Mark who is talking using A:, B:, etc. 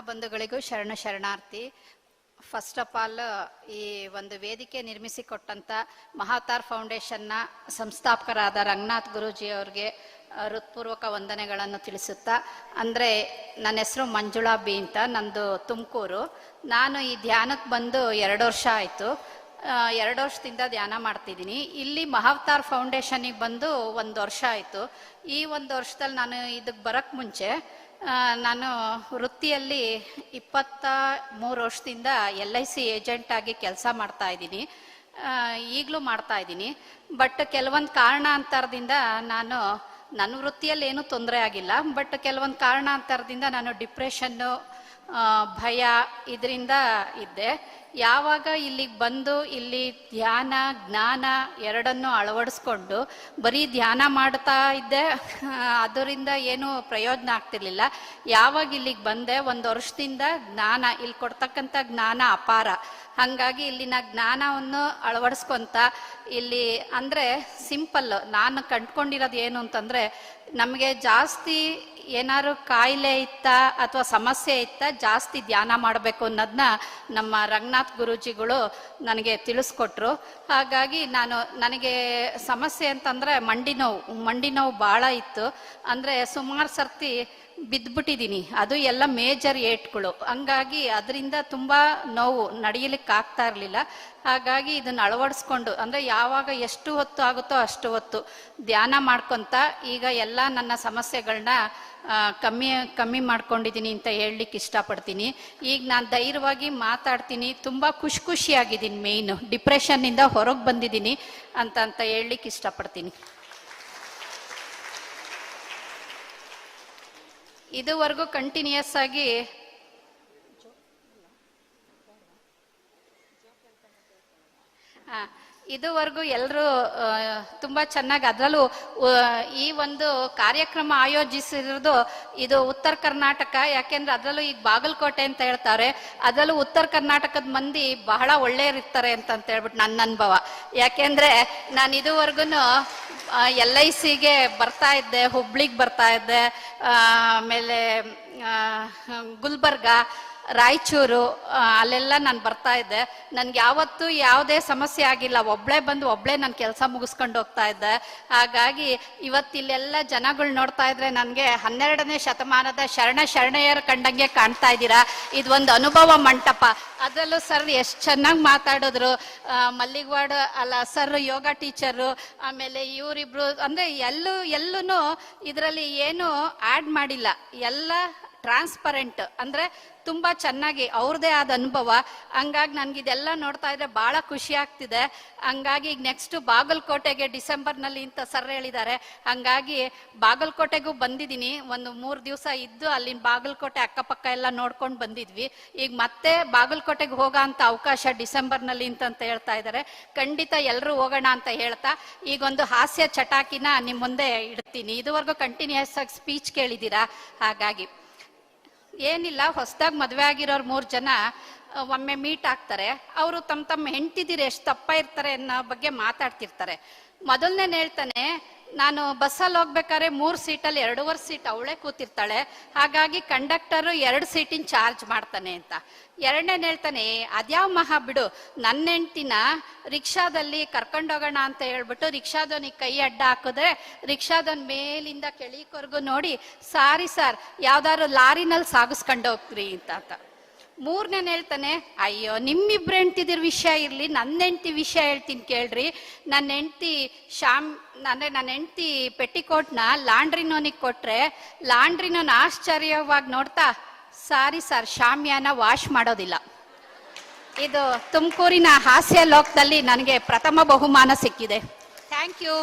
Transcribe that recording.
A: ಬಂಧುಗಳಿಗೂ ಶರಣಾರ್ಥಿ. First of all ಈ ಒಂದು ವೇದಿಕೆ ನಿರ್ಮಿಸಿಕೊಟ್ಟಂತ ಮಹಾವತಾರ್ ಫೌಂಡೇಶನ್ನ ಸಂಸ್ಥಾಪಕರಾದ ರಂಗನಾಥ್ ಗುರೂಜಿ ಅವ್ರಿಗೆ ಹೃತ್ಪೂರ್ವಕ ವಂದನೆಗಳನ್ನು ತಿಳಿಸುತ್ತಾ, ಅಂದರೆ ನನ್ನ ಹೆಸರು ಮಂಜುಳಾ ಬಿ ಅಂತ, ನಂದು ತುಮಕೂರು. ನಾನು ಈ ಧ್ಯಾನಕ್ಕೆ ಬಂದು 2 ವರ್ಷ ಆಯಿತು. 2 ವರ್ಷದಿಂದ ಧ್ಯಾನ ಮಾಡ್ತಿದ್ದೀನಿ. ಇಲ್ಲಿ ಮಹಾವತಾರ್ ಫೌಂಡೇಶನಿಗೆ ಬಂದು 1 ವರ್ಷ ಆಯಿತು. ಈ 1 ವರ್ಷದಲ್ಲಿ ನಾನು ಇದಕ್ಕೆ ಬರೋಕ್ಕೆ ಮುಂಚೆ ನಾನು ವೃತ್ತಿಯಲ್ಲಿ 23 ವರ್ಷದಿಂದ LIC ಏಜೆಂಟ್ ಆಗಿ ಕೆಲಸ ಮಾಡ್ತಾ ಇದ್ದೀನಿ. ಈಗಲೂ ಮಾಡ್ತಾ ಇದ್ದೀನಿ. ಬಟ್ ಕೆಲವೊಂದು ಕಾರಣಾಂತರದಿಂದ ನಾನು ನನ್ನ ವೃತ್ತಿಯಲ್ಲಿ ಏನೂ ತೊಂದರೆ ಆಗಿಲ್ಲ. ಬಟ್ ಕೆಲವೊಂದು ಕಾರಣಾಂತರದಿಂದ ನಾನು ಡಿಪ್ರೆಷನ್ನು, ಭಯ ಇದರಿಂದ ಇದ್ದೆ. ಯಾವಾಗ ಇಲ್ಲಿಗೆ ಬಂದು ಇಲ್ಲಿ ಧ್ಯಾನ ಜ್ಞಾನ ಎರಡನ್ನೂ ಅಳವಡಿಸ್ಕೊಂಡು ಬರೀ ಧ್ಯಾನ ಮಾಡ್ತಾ ಇದ್ದೆ, ಅದರಿಂದ ಏನೂ ಪ್ರಯೋಜನ ಆಗ್ತಿರ್ಲಿಲ್ಲ. ಯಾವಾಗ ಇಲ್ಲಿಗೆ ಬಂದೆ 1 ವರ್ಷದಿಂದ ಜ್ಞಾನ, ಇಲ್ಲಿ ಕೊಡ್ತಕ್ಕಂಥ ಜ್ಞಾನ ಅಪಾರ. ಹಾಗಾಗಿ ಇಲ್ಲಿನ ಜ್ಞಾನವನ್ನು ಅಳವಡಿಸ್ಕೊಂತ ಇಲ್ಲಿ ಅಂದರೆ ಸಿಂಪಲ್ ನಾನು ಕಂಡ್ಕೊಂಡಿರೋದು ಏನು ಅಂತಂದರೆ, ನಮಗೆ ಜಾಸ್ತಿ ಏನಾದ್ರು ಕಾಯಿಲೆ ಇತ್ತ ಅಥವಾ ಸಮಸ್ಯೆ ಇತ್ತ ಜಾಸ್ತಿ ಧ್ಯಾನ ಮಾಡಬೇಕು ಅನ್ನೋದನ್ನ ನಮ್ಮ ರಂಗನಾಥ್ ಗುರೂಜಿಗಳು ನನಗೆ ತಿಳಿಸ್ಕೊಟ್ರು. ಹಾಗಾಗಿ ನನಗೆ ಸಮಸ್ಯೆ ಅಂತಂದರೆ ಮಂಡಿ ನೋವು ಭಾಳ ಇತ್ತು. ಅಂದರೆ ಸುಮಾರು ಸರ್ತಿ ಬಿದ್ದುಬಿಟ್ಟಿದ್ದೀನಿ. ಅದು ಎಲ್ಲ ಮೇಜರ್ ಏಟ್ಗಳು. ಹಂಗಾಗಿ ಅದರಿಂದ ತುಂಬ ನೋವು, ನಡೆಯಲಿಕ್ಕೆ ಆಗ್ತಾ ಇರಲಿಲ್ಲ. ಹಾಗಾಗಿ ಇದನ್ನು ಅಳವಡಿಸ್ಕೊಂಡು, ಅಂದರೆ ಯಾವಾಗ ಎಷ್ಟು ಹೊತ್ತು ಆಗುತ್ತೋ ಅಷ್ಟು ಹೊತ್ತು ಧ್ಯಾನ ಮಾಡ್ಕೊತ ಈಗ ಎಲ್ಲ ನನ್ನ ಸಮಸ್ಯೆಗಳನ್ನ ಕಮ್ಮಿ ಮಾಡ್ಕೊಂಡಿದ್ದೀನಿ ಅಂತ ಹೇಳಲಿಕ್ಕೆ ಇಷ್ಟಪಡ್ತೀನಿ. ಈಗ ನಾನು ಧೈರ್ಯವಾಗಿ ಮಾತಾಡ್ತೀನಿ. ತುಂಬ ಖುಷಿಯಾಗಿದ್ದೀನಿ. ಮೇಯ್ನು ಡಿಪ್ರೆಷನ್ನಿಂದ ಹೊರಗೆ ಬಂದಿದ್ದೀನಿ ಅಂತ ಹೇಳಲಿಕ್ಕೆ ಇಷ್ಟಪಡ್ತೀನಿ. ಇದುವರೆಗೂ ಕಂಟಿನ್ಯೂಸ್ ಆಗಿ ಇದುವರೆಗೂ ಎಲ್ಲರೂ ತುಂಬ ಚೆನ್ನಾಗಿ, ಅದರಲ್ಲೂ ಈ ಒಂದು ಕಾರ್ಯಕ್ರಮ ಆಯೋಜಿಸಿರೋದು ಇದು ಉತ್ತರ ಕರ್ನಾಟಕ. ಯಾಕೆಂದ್ರೆ ಅದರಲ್ಲೂ ಈಗ ಬಾಗಲಕೋಟೆ ಅಂತ ಹೇಳ್ತಾರೆ, ಅದರಲ್ಲೂ ಉತ್ತರ ಕರ್ನಾಟಕದ ಮಂದಿ ಬಹಳ ಒಳ್ಳೆಯರಿರ್ತಾರೆ ಅಂತ ಹೇಳ್ಬಿಟ್ಟು ನನ್ನ ಅನುಭವ. ಯಾಕೆಂದ್ರೆ ನಾನು ಇದುವರೆಗೂ LICಗೆ ಬರ್ತಾ ಇದ್ದೆ, ಹುಬ್ಳಿಗೆ ಬರ್ತಾ ಇದ್ದೆ, ಆಮೇಲೆ ಗುಲ್ಬರ್ಗ, ರಾಯಚೂರು, ಅಲ್ಲೆಲ್ಲ ನಾನು ಬರ್ತಾ ಇದ್ದೆ. ನನ್ಗೆ ಯಾವತ್ತೂ ಯಾವುದೇ ಸಮಸ್ಯೆ ಆಗಿಲ್ಲ. ಒಬ್ಳೆ ನಾನು ಕೆಲಸ ಮುಗಿಸ್ಕೊಂಡು ಹೋಗ್ತಾ ಇದ್ದೆ. ಹಾಗಾಗಿ ಇವತ್ತಿಲ್ಲೆಲ್ಲ ಜನಗಳು ನೋಡ್ತಾ ಇದ್ರೆ ನನಗೆ 12ನೇ ಶತಮಾನದ ಶರಣೆಯರು ಕಂಡಂಗೆ ಕಾಣ್ತಾ ಇದ್ದೀರಾ. ಇದು ಒಂದು ಅನುಭವ ಮಂಟಪ. ಅದರಲ್ಲೂ ಸರ್ ಎಷ್ಟು ಚೆನ್ನಾಗಿ ಮಾತಾಡಿದ್ರು. ಮಲ್ಲಿಗವಾಡ ಸರ್ ಯೋಗ ಟೀಚರು, ಆಮೇಲೆ ಇವರಿಬ್ರು, ಅಂದರೆ ಎಲ್ಲೂ ಇದರಲ್ಲಿ ಏನು ಆ್ಯಡ್ ಮಾಡಿಲ್ಲ, ಎಲ್ಲ ಟ್ರಾನ್ಸ್ಪರೆಂಟ್, ಅಂದರೆ ತುಂಬ ಚೆನ್ನಾಗಿ ಅವ್ರದ್ದೇ ಆದ ಅನುಭವ. ಹಂಗಾಗಿ ನನಗಿದೆಲ್ಲ ನೋಡ್ತಾ ಇದ್ರೆ ಭಾಳ ಖುಷಿ ಆಗ್ತಿದೆ. ಹಂಗಾಗಿ ಈಗ ನೆಕ್ಸ್ಟ್ ಬಾಗಲಕೋಟೆಗೆ ಡಿಸೆಂಬರ್ನಲ್ಲಿ ಅಂತ ಸರ್ ಹೇಳಿದ್ದಾರೆ. ಹಂಗಾಗಿ ಬಾಗಲಕೋಟೆಗೂ ಬಂದಿದ್ದೀನಿ. 3 ದಿವಸ ಇದ್ದು ಅಲ್ಲಿನ ಬಾಗಲಕೋಟೆ ಅಕ್ಕಪಕ್ಕ ಎಲ್ಲ ನೋಡ್ಕೊಂಡು ಬಂದಿದ್ವಿ. ಈಗ ಮತ್ತೆ ಬಾಗಲಕೋಟೆಗೆ ಹೋಗೋ ಅಂತ ಅವಕಾಶ ಡಿಸೆಂಬರ್ನಲ್ಲಿ ಅಂತ ಹೇಳ್ತಾ ಇದ್ದಾರೆ. ಖಂಡಿತ ಎಲ್ಲರೂ ಹೋಗೋಣ ಅಂತ ಹೇಳ್ತಾ ಈಗೊಂದು ಹಾಸ್ಯ ಚಟಾಕಿನ ನಿಮ್ಮ ಮುಂದೆ ಇಡ್ತೀನಿ. ಇದುವರೆಗೂ ಕಂಟಿನ್ಯೂಸ್ ಆಗಿ ಸ್ಪೀಚ್ ಕೇಳಿದ್ದೀರಾ. ಹಾಗಾಗಿ ಏನಿಲ್ಲ, ಹೊಸದಾಗಿ ಮದುವೆ ಆಗಿರೋರು 3 ಜನ ಒಮ್ಮೆ ಮೀಟ್ ಆಗ್ತಾರೆ. ಅವರು ತಮ್ಮ ಹೆಂಡ್ತಿದಿರು ಎಷ್ಟು ತಪ್ಪ ಇರ್ತಾರೆ ಅನ್ನೋ ಬಗ್ಗೆ ಮಾತಾಡ್ತಿರ್ತಾರೆ. ಮೊದಲನೇ ಹೇಳ್ತಾನೆ, ನಾನು ಬಸ್ಸಲ್ಲಿ ಹೋಗ್ಬೇಕಾದ್ರೆ 3 ಸೀಟಲ್ಲಿ 2.5 ಸೀಟ್ ಅವಳೇ ಕೂತಿರ್ತಾಳೆ, ಹಾಗಾಗಿ ಕಂಡಕ್ಟರು 2 ಸೀಟಿನ ಚಾರ್ಜ್ ಮಾಡ್ತಾನೆ ಅಂತ. 2ನೇ ಹೇಳ್ತಾನೆ, ಅದ್ಯಾವ ಮಹಾ ಬಿಡು, ನನ್ನ ಹೆಂಡ್ತಿನ ರಿಕ್ಷಾದಲ್ಲಿ ಕರ್ಕೊಂಡೋಗೋಣ ಅಂತ ಹೇಳ್ಬಿಟ್ಟು ರಿಕ್ಷಾದವನಿಗೆ ಕೈ ಅಡ್ಡ ಹಾಕಿದ್ರೆ ರಿಕ್ಷಾದವನ್ ಮೇಲಿಂದ ಕೆಳವರೆಗೂ ನೋಡಿ, ಸಾರಿ ಸರ್ ಯಾವ್ದಾದ್ರು ಲಾರಿನಲ್ಲಿ ಸಾಗಿಸ್ಕೊಂಡು ಹೋಗ್ತೀರಿ ಅಂತ. 3ನೇ ಹೇಳ್ತಾನೆ, ಅಯ್ಯೋ ನಿಮ್ಮಿಬ್ರು ಹೆಂಡ್ತಿದಿರ ವಿಷಯ ಇರ್ಲಿ, ನನ್ನ ಹೆಂಡ್ತಿ ವಿಷಯ ಹೇಳ್ತೀನಿ ಕೇಳ್ರಿ. ನನ್ನ ಹೆಂಡ್ತಿ ಪೆಟ್ಟಿಕೋಟ್ನ ಲಾಂಡ್ರಿನೋನಿಗೆ ಕೊಟ್ರೆ ಲಾಂಡ್ರಿನೋನ್ ಆಶ್ಚರ್ಯವಾಗಿ ನೋಡ್ತಾ, ಸಾರಿ ಸರ್ ಶಾಮಿಯಾನ ವಾಶ್ ಮಾಡೋದಿಲ್ಲ. ಇದು ತುಮಕೂರಿನ ಹಾಸ್ಯ ಲೋಕದಲ್ಲಿ ನನಗೆ ಪ್ರಥಮ ಬಹುಮಾನ ಸಿಕ್ಕಿದೆ. Thank you.